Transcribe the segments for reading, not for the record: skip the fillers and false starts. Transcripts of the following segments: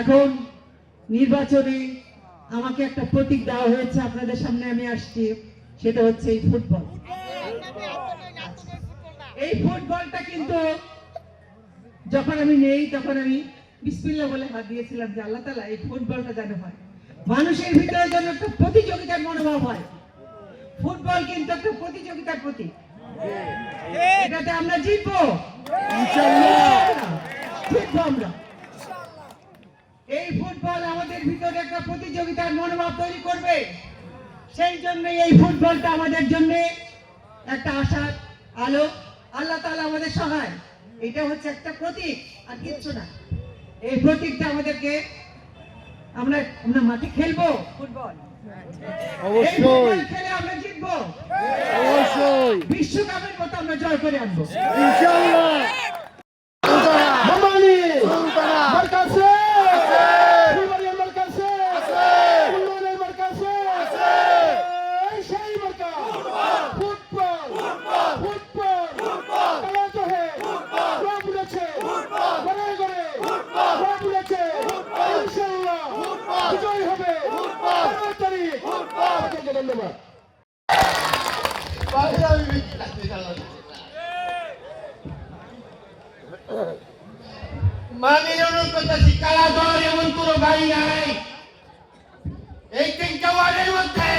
এখন নির্বাচনে আমাকে একটা প্রতীক দেওয়া হয়েছে, আপনাদের সামনে আমি আসছি, সেটা হচ্ছে এই ফুটবল। এই ফুটবলটা কিন্তু যখন আমি নেই তখন আমি বিসমিল্লাহ বলে হাত দিয়েছিলাম যে আল্লাহ তাআলা এই ফুটবলটা যেন হয়, মানুষের ভিতরে যেন একটা প্রতিযোগিতার মনোভাব হয়। ফুটবল কিন্তু একটা প্রতিযোগিতার প্রতীক, এটাতে আমরা জিতবো ইনশাআল্লাহ, জিতবো আমরা। এই ফুটবল আমাদের ভিতরে একটা প্রতিযোগিতার মনোভাব তৈরি করবে, সেই জন্য এই ফুটবলটা আমাদের জন্য একটা আশার আলো। আল্লাহ তাআলা আমাদের সহায়, এটা হচ্ছে একটা প্রতীক আর কিচ্ছু না। এই প্রতীকটা আমাদেরকে আমরা আমরা মাঠে খেলবো ফুটবল, অবশ্যই খেলে আমরা জিতবো, অবশ্যই বিশ্বকাপের মতো আমরা জয় করে আনবো ইনশাআল্লাহ। মাননীয় প্রত্যাশী কালাধর এমন কোন বাড়ি নাই এই 3টা ওয়ার্ডের মধ্যে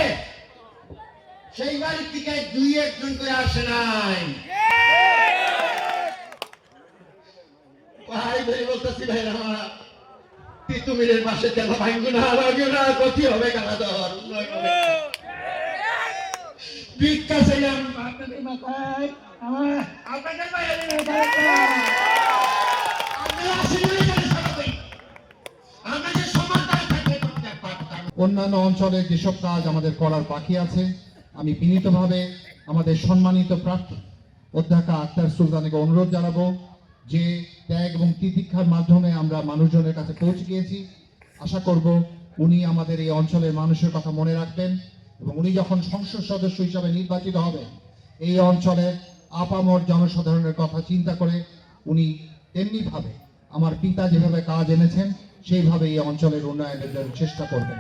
সেই বাড়ি থেকে 2-1 করে আসে নাই। ভাই ভাই বলতেছি ভাই আমার তিতুমিরের পাশে কেন ভাঙ্গু না লাগিও না, ক্ষতি হবে কালাধর, ভিক্ষা চাইলাম আপনাদের মাথায়, আমার আপনাদের বাইরে অন্যান্য অঞ্চলে যেসব কাজ আমাদের করার বাকি আছে, আমি বিনীতভাবে আমাদের সম্মানিত প্রার্থী অধ্যক্ষ আক্তার সুলতানাকে অনুরোধ জানাবো যে ত্যাগ এবং তিতিক্ষার মাধ্যমে আমরা মানুষজনের কাছে পৌঁছে গিয়েছি। আশা করব উনি আমাদের এই অঞ্চলের মানুষের কথা মনে রাখবেন এবং উনি যখন সংসদ সদস্য হিসাবে নির্বাচিত হবেন এই অঞ্চলের আপামর জনসাধারণের কথা চিন্তা করে উনি তেমনিভাবে আমার পিতা যেভাবে কাজ এনেছেন সেইভাবে এই অঞ্চলের উন্নয়নের জন্য চেষ্টা করবেন।